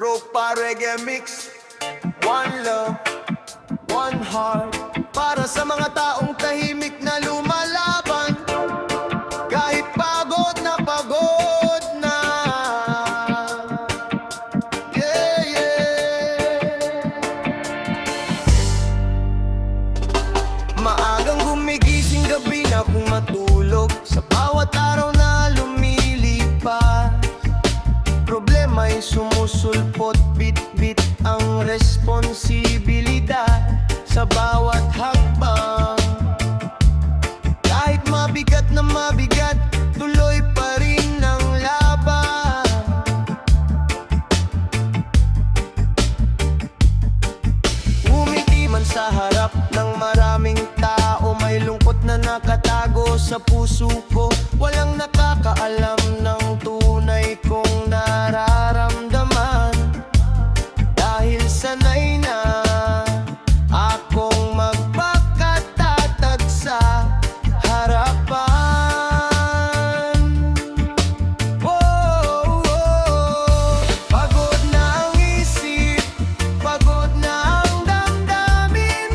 Ropa Reggae Mix. One love, one heart. Para sa mga taong tahimik na lumalaban, kahit pagod na pagod na. Yeah, yeah. Maagang gumigising, gabi na kung matulog. Sa bawat araw na lumilipas, problema'y sumusulpot, bit-bit ang responsibilidad sa bawat hakbang. Kahit mabigat na mabigat, tuloy pa rin ang laban. Umiti man sa harap ng maraming tao, may lungkot na nakatago sa puso ko. Walang nakakaalam ng tunay kong nararamdaman, dahil sanay na akong magpakatatag sa harapan. Oh, oh. Pagod na ang isip, pagod na ang damdamin.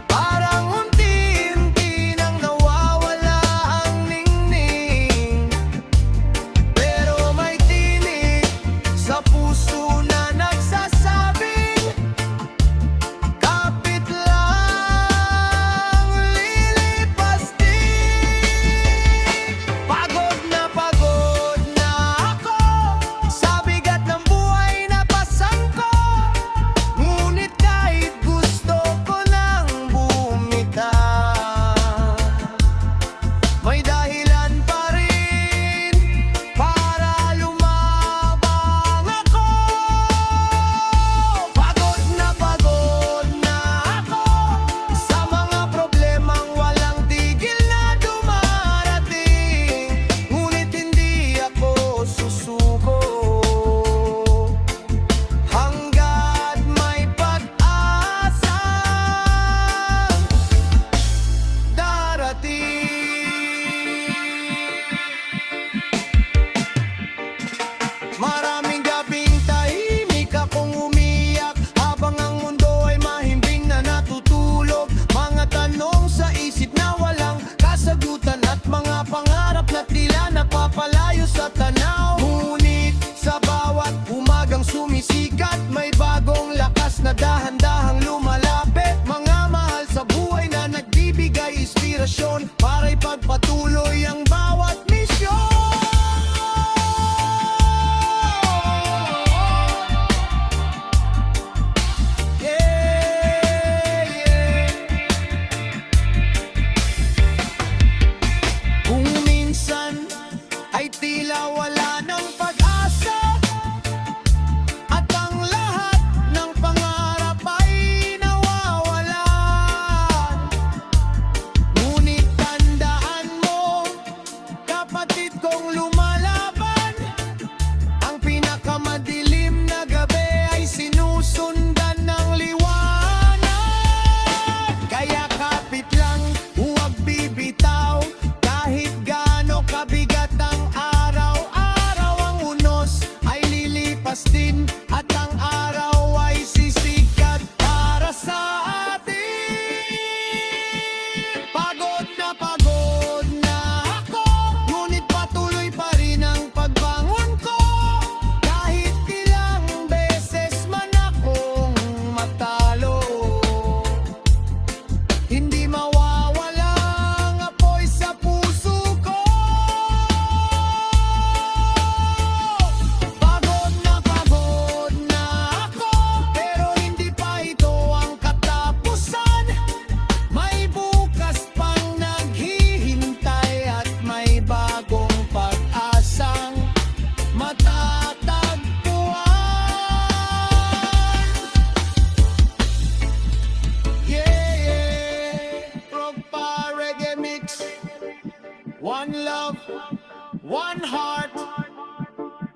Parang unti-unti nang nawawala ang ningning. Pero may tinig sa puso na nagsasabing, kapit lang, lilipas din. Pagod na ako sa bigat ng buhay na pasangko. Ngunit kahit gusto ko nang bumitaw, may dahilan pa rin para lumabang ako. Pagod na ako sa mga problemang walang tigil na dumarating. Ngunit hindi ako susuko hanggat may pag-asang darating. Maraming gabing tahimik akong umiyak, habang ang mundo ay mahimbing na natutulog. Mga tanong sa isip na walang kasagutan, at mga pangarap na tila napapalayo sa tanaw. Ngunit sa bawat umagang sumisikat, may bagong lakas na dahan-dahang lumalapit. Mga mahal sa buhay na nagbibigay inspirasyon para ipagpatuloy ang bawat misyon. Yeah, yeah. Kung minsan ay tila wala ng pag-asa, at ang lahat ng pangarap ay nawawalan. Ngunit tandaan mo, kapatid kong lumalaban, ang pinakamadilim na gabi ay sinusundan ng liwanag. Kaya kapit lang, huwag bibitaw, kahit gaano kabigat ang araw-araw. Ang unos ay lilipas din, at ang araw ay sisikat para sa atin. Pagod na ako, ngunit patuloy pa rin ang pagbangon ko. Kahit ilang beses man akong matalo, hindi mawawala ang apoy sa puso ko. Pagod na ako, pero hindi pa ito ang katapusan. May bukas pang naghihintay, at may bagong pag-asang matatagpuan. Yeah, yeah. Ropa Reggae Mix. One love, one heart.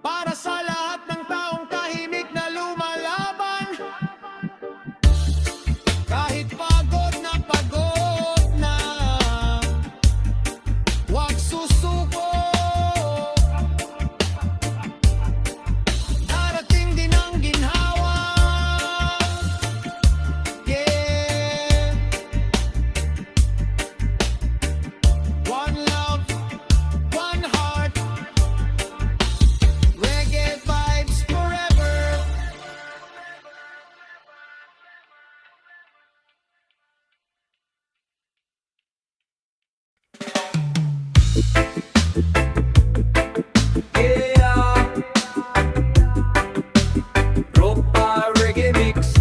Para sa lahat ng taong tahimik na lumalaban, kahit pagod na wag susuko. Yeah, Ropa Reggae Mix.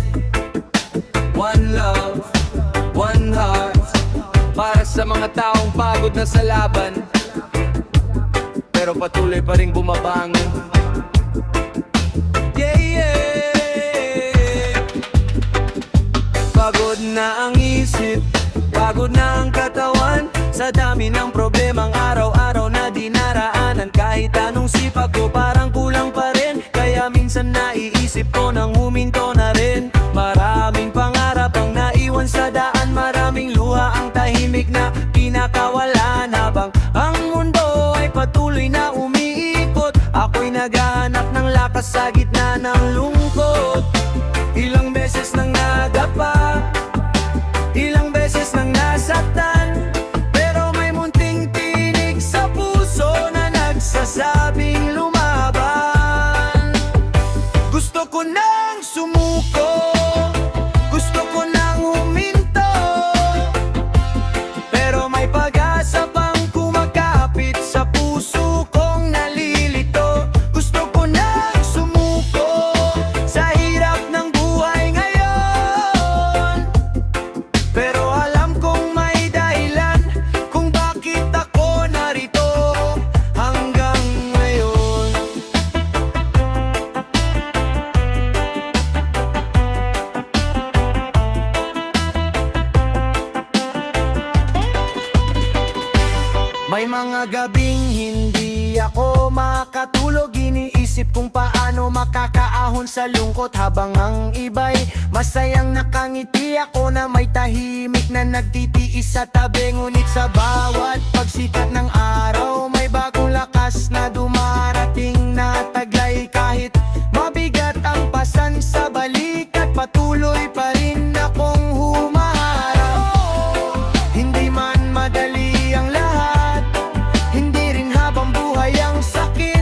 One love, one heart. Para sa mga taong pagod na sa laban, pero patuloy pa rin bumabangon. Yeah, yeah. Pagod na ang isip, pagod na ang katawan, sa dami ng problemang araw-araw na dinaraanan. Kahit anong sipag ko parang kulang pa rin, kaya minsan naiisip ko nang huminto na rin. Maraming pangarap ang naiwan sa daan, maraming luha ang tahimik na pinakawalan. Habang ang mundo ay patuloy na umiikot, ako'y naghahanap ng lakas sa gitna ng lungkot. Ilang beses nang nadapa, ilang beses nang nasaktan, pero may munting tinig sa puso na nagsasabing lumaban. Gusto ko nang sumuko, gusto ko nang huminto, pero may pag-asa pang kumakapit sa puso kong nalilito. Gusto ko nang sumuko sa hirap ng buhay ngayon, pero alam kong may dahilan kung bakit ako narito hanggang ngayon. May mga gabing hindi ako makatulog, iniisip kung paano makakaahon sa lungkot. Habang ang iba'y masayang nakangiti, ako na may tahimik na nagtitiis sa tabi. Ngunit sa bawat pagsikat ng araw, may bagong lakas na dumarating na taglay. Kahit mabigat ang pasan sa balikat, patuloy pa rin akong humaharap. Hindi man madali ang lahat, hindi rin habang buhay ang sakit.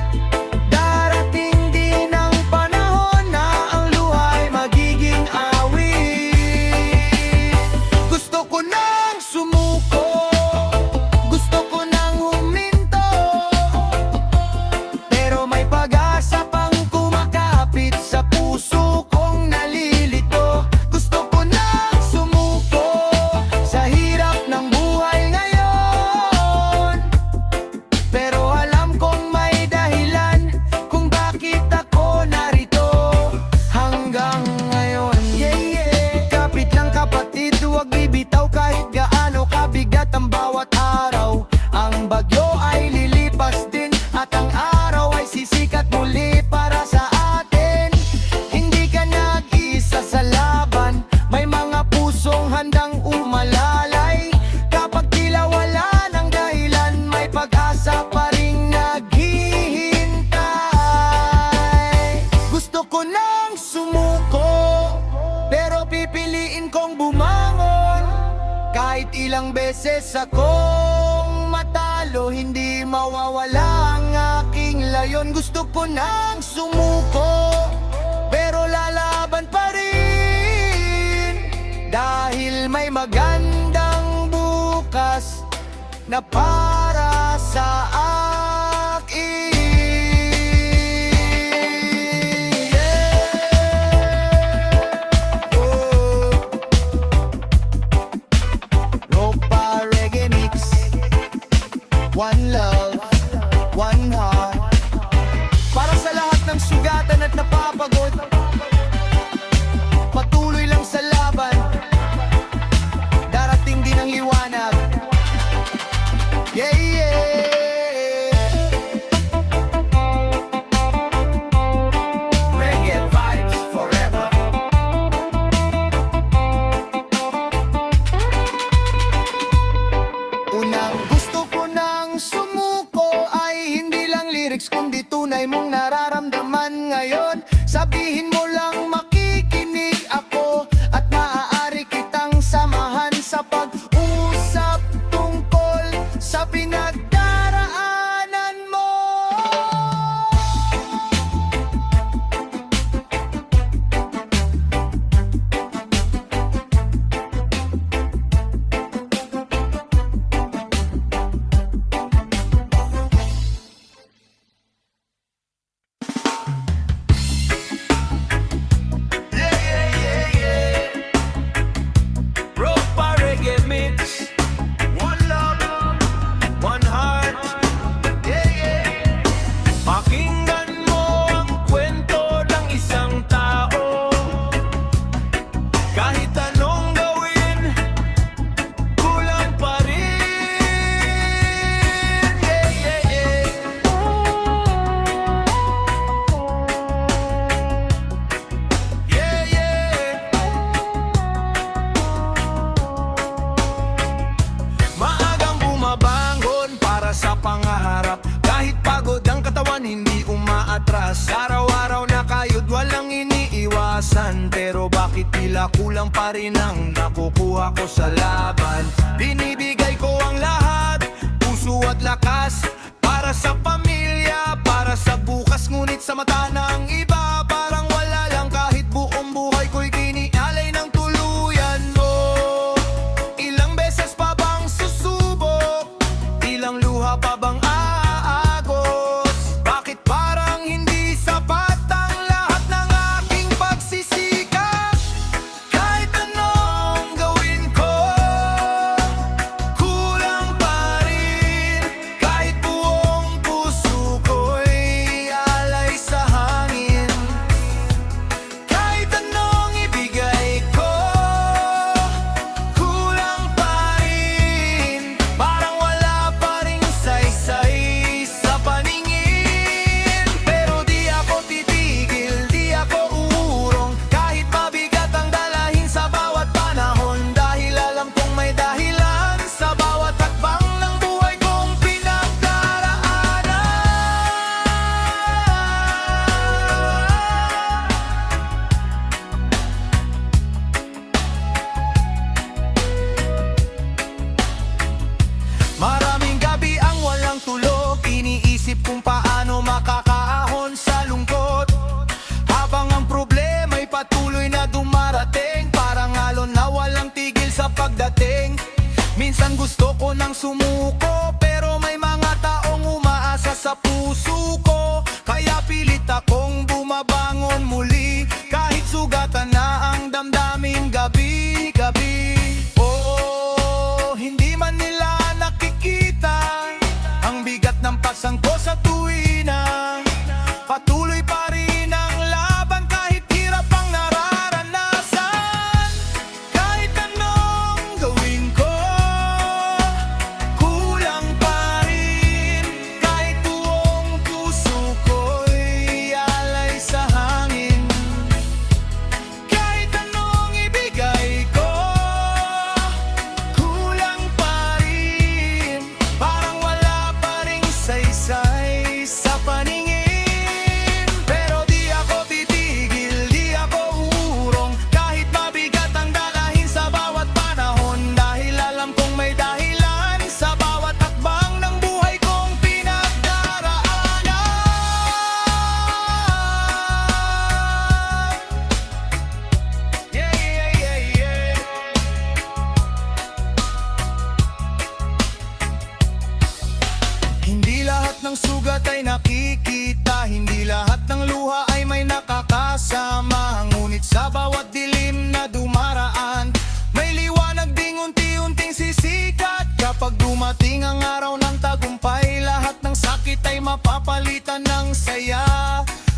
Darating din ang panahon na ang luhay magiging awit. Gusto ko nang sumuko, gusto ko nang huminto, pero may pag-asa pang kumakapit sa puso kong nalilito. Gusto ko nang sumuko sa hirap ng buhay ngayon, pero alam kong may dahilan kung bakit ako narito hanggang ngayon. Yeah, yeah. Kapit lang kapatid, huwag bibitaw kahit gaano kabigat ang bawat araw. Ang bagyo ay lilipas din at ang araw ay sisikat muli para sa atin. Hindi ka nag-isa sa laban, may mga pusong handang umalalay. Kapag tila wala ng dahilan, may pag-asa pa rin naghihintay. Gusto ko nang sumuko, pero pipiliin kong bumangon. Kahit ilang beses akong matalo, hindi mawawala ang aking layon. Gusto ko nang sumuko, pero lalaban pa rin, dahil may magandang bukas na para sa akin. Yeah. Oh. Ropa Reggae Mix. One love, one heart. Para sa lahat ng sugatan at napapagod, patuloy lang sa laban, darating din ang liwanag. Yeah, yeah. Reggae vibes forever. Unang gusto ko nang sumuko ay hindi lang lyrics, kundi tunay mong nararamdaman ngayon. Sabihin mo lang makikinig ako, at maaari kitang samahan sa pag-usap tungkol sa pinagdaraanan mo. oras. Araw-araw na kayod walang iniiwasan, pero bakit tila kulang pa rin ang nakukuha ko sa laban? Binibigay ko ang lahat, puso at lakas, para sa pamilya, para sa bukas. Ngunit sa mata ng iba, parang wala lang. Kahit buong buhay ko'y kinialay ng tuluyan mo. Ilang beses pa bang susubok? Ilang luha pa bang aagos? Bakit parang hindi sapat ang lahat ng aking pagsisikap? Kahit anong gawin ko, kulang pa rin. Kahit buong puso ko'y alay sa hangin, kahit anong ibigay ko, kulang pa rin. Parang wala pa ring saysay sa paningin. Pero di ako titigil, di ako uurong, kahit mabigat ang dalahin sa bawat panahon. Dahil alam kong may dahilan sa bawat hakbang ng buhay kong pinagdaraanan. Maraming gabi ang walang tulog, iniisip kung paano makakaahon sa lungkot, habang ang problema'y patuloy na dumarating, parang alon na walang tigil sa pagdating. Minsan gusto ko nang sumuko, pero may mga taong umaasa sa puso ko, kaya pilit akong bumabangon muli, kahit sugatan na ang damdamin gabi-gabi. Oo, hindi man nila nakikita ang bigat ng pasangko sa tuwina. Patuloy pa rin ang laban kahit hirap ang nararanasan. Kahit anong gawin ko, kulang pa rin. Kahit buong puso ko'y alay sa hangin, kahit anong ibigay ko, kulang pa rin. Parang wala pa ring saysay sa paningin. Pero di ako titigil, di ako uurong, kahit mabigat ang dalahin sa bawat panahon. Dahil alam kong may dahilan sa bawat hakbang ng buhay kong pinagdaraanan. Yeah, yeah, yeah, yeah. Hindi lahat ng sugat ay nakikita, hindi lahat ng luha ay may nakakasama. Ngunit sa bawat dilim na dumaraan, may liwanag ding unti-unting sisikat. Kapag dumating ang araw ng tagumpay, lahat ng sakit ay mapapalitan ng saya.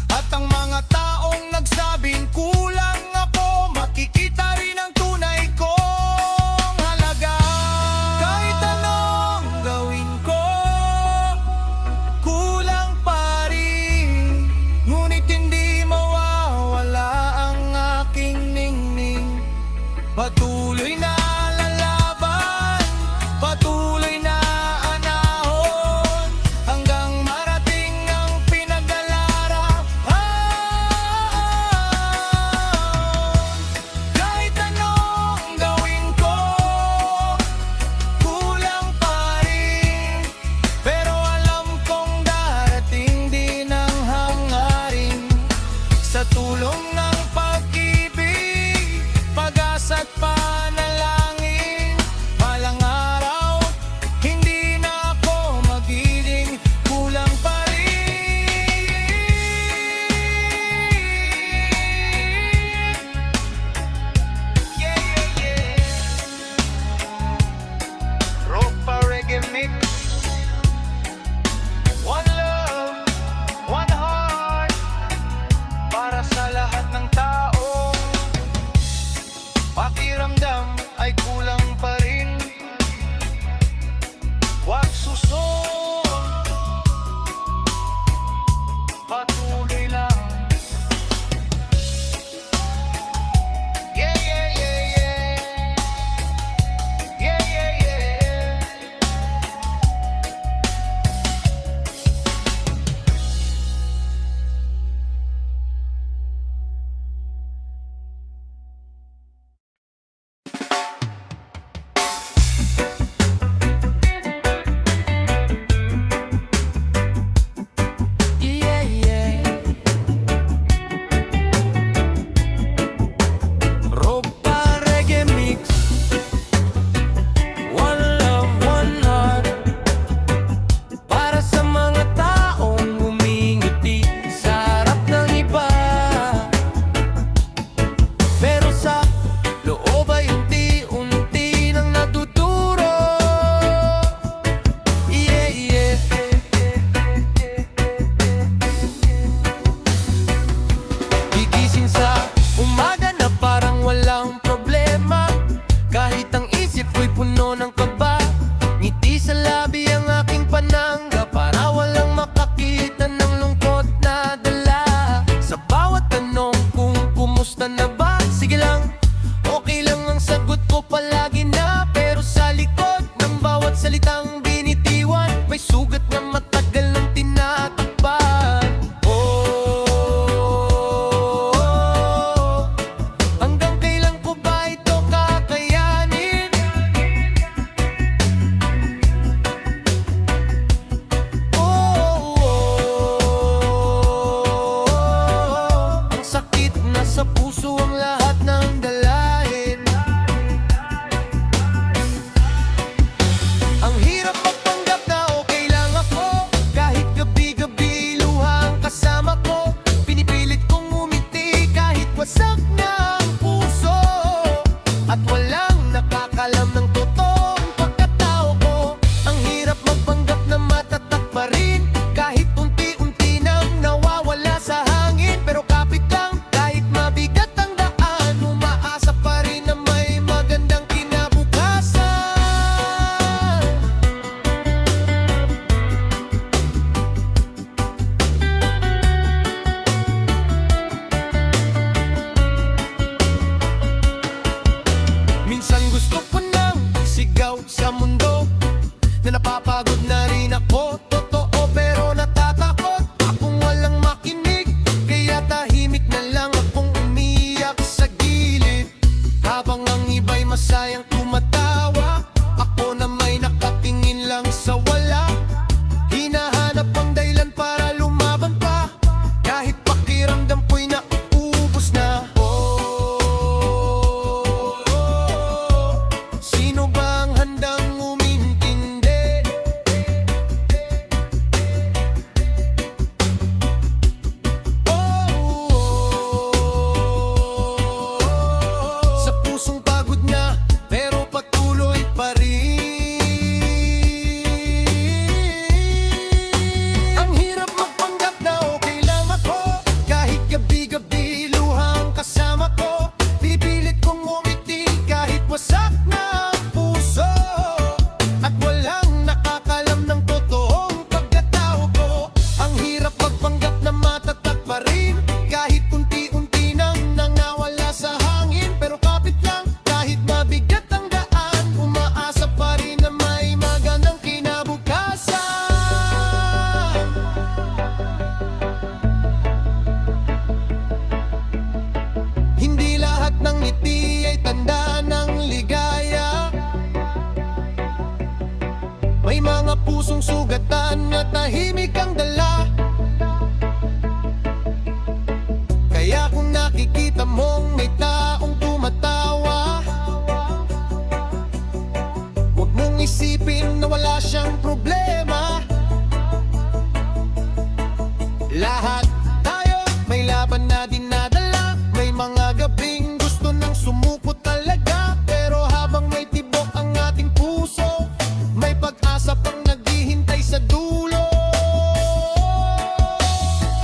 At ang mga taong nagsabing kulang ako, makikita rin ang tunay kong halaga. Kahit anong gawin ko, kulang pa rin. Ngunit hindi mawawala ang aking ningning. Patuloy na lalaban, patuloy na anahon, hanggang marating ang pinagdaraanan. pusong sugatan na tahimik ang dala. Kaya kung nakikita mong may taong tumatawa, huwag mong isipin na wala siyang problema. Lahat tayo may laban na dinadala. May mga gabing gusto nang sumuko talaga. Pero habang may tibok ang ating puso, may pag-asa pang naghihintay sa dulo.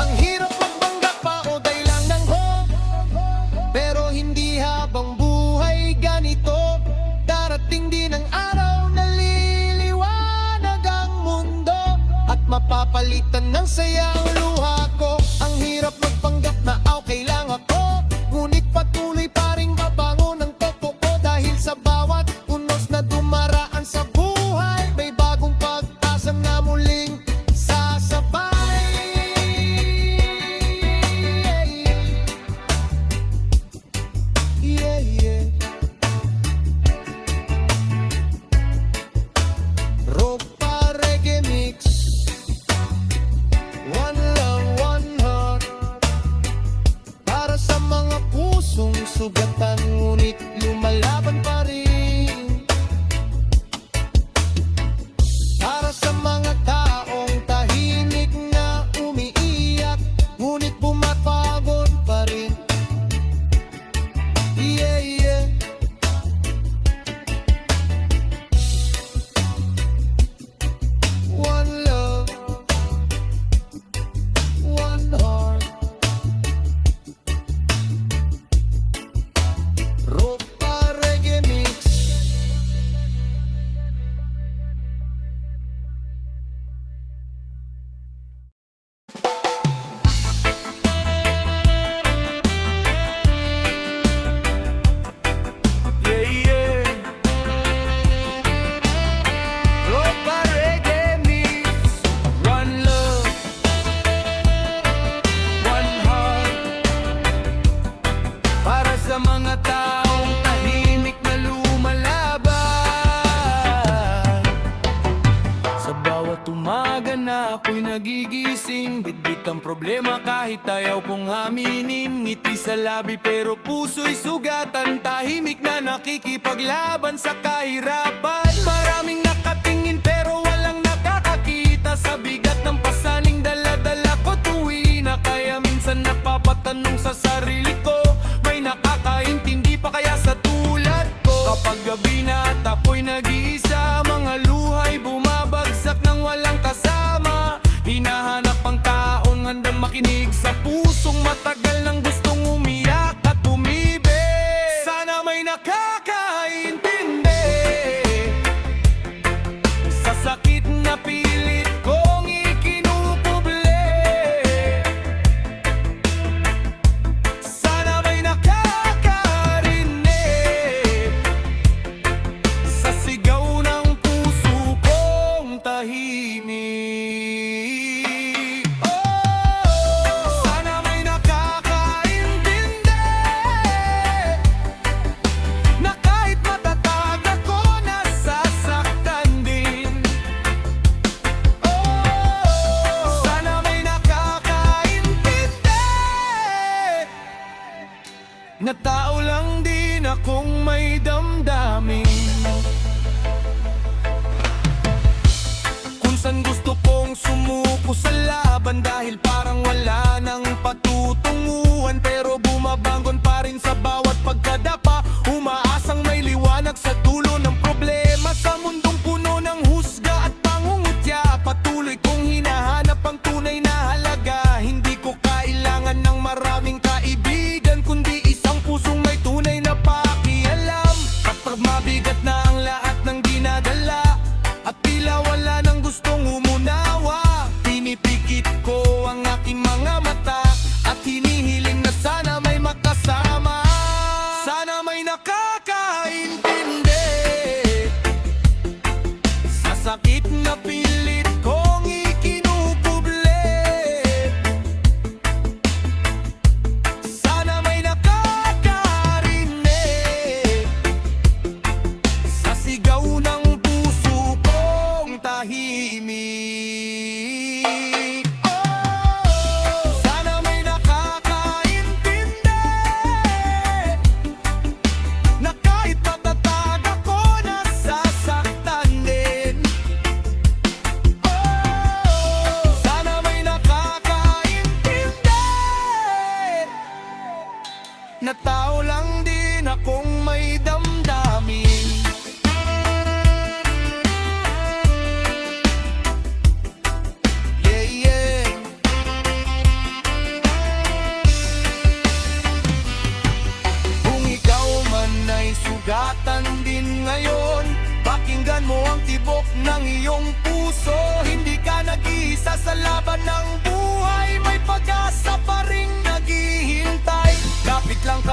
Ang hirap magbanggap pa o lang ng hope, pero hindi habang buhay ganito. Darating din ang araw na liliwanag ang mundo, at mapapalitan ng saya ang luha ko. Ang hirap magpanggap na okay lang ako, ngunit patuloy pa rin babangon ang totoo. Dahil sa bawat unos na dumaraan sa buhay, may bagong pag-asa na muling sasabay. Yeah, yeah. Ropa Reggae Mix. One love, one heart. Para sa mga pusong sugatan, ngunit lumalaban pa rin. Para sa mga taong tahimik na umiiyak, ngunit pumapagod pa rin. Yeah, yeah. One love, one heart. Ropa Reggae Mix. Yeah, yeah. Ropa Reggae Mix. One love, one heart. Para sa mga taong tahimik na lumalaban. Sa bawat umaga na ako'y nagigising, bitbit ang problema kahit ayaw kong aminin. Ngiti sa labi pero puso'y sugatan, tahimik na nakikipaglaban sa kahirapan. Maraming nakatingin pero walang nakakakita sa bigat ng pasaning dala-dala ko tuwi na. Kaya minsan napapatanong sa sarili ko, may nakakaintindi pa kaya sa tulad ko? Kapag gabi na at ako'y nag-iisa, mga luhay bumabagsak nang walang kasama. Hinahanap ang taong handang makinig sa pusong matagal nang gustong umiyak at umibig. Sana may nakakaintindi sa sakit na pilit kong ikinukuble. Sana may nakakarinig sa sigaw ng puso kong tahimik. Sana may nakakaintindi na kahit matatag ako, nasasaktan din. Sana may nakakaintindi na tao lang din akong may damdamin. Kung saan gusto kong sumuko sa laban, dahil parang wala nang patutunguhan. Pero bumabangon pa rin sa bawat pagkadapa, umaasang may liwanag sa dulo ng problema. Sa mundong puno ng husga at pangungutya, patuloy kong hinahanap ang tunay na halaga. Hindi ko kailangan ng maraming kaibigan, kundi isang pusong may tunay na pakialam. Kapag mabigat na ang lahat ng dinadala, at tila wala nang gustong umunawa, pinipikit ko ang aking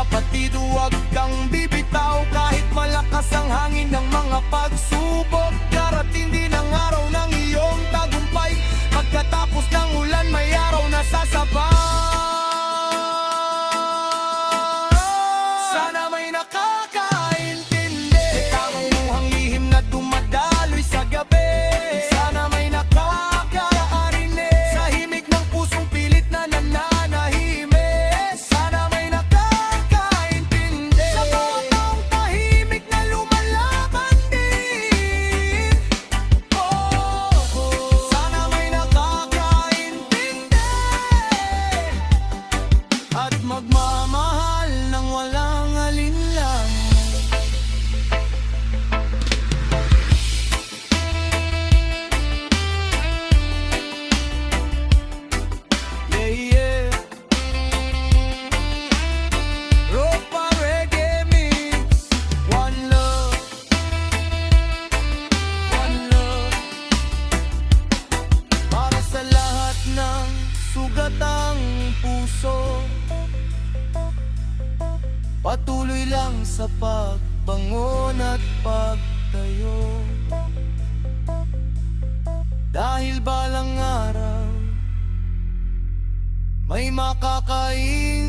kapatid, huwag kang bibitaw. Kahit malakas ang hangin ng mga pagsubok, darating din ang araw ng iyong tagumpay. Pagkatapos ng ulan, may araw na sasabay. Sana may nakakaintindi tamang muhang lihim na dumadaloy sa gabi. Sana may nakakarinig sa himig ng pusong pilit na nananahimik. Sana may nakakaintindi sa bawat taong tahimik na lumalaban din. Sana may nakakaintindi at magmamahal ng walang alinlang. Yeah, yeah. Ropa Reggae Mix. One love. One love. Para sa lahat ng sugatang puso, patuloy lang sa pagbangon at pagtayo. Dahil balang araw may makakain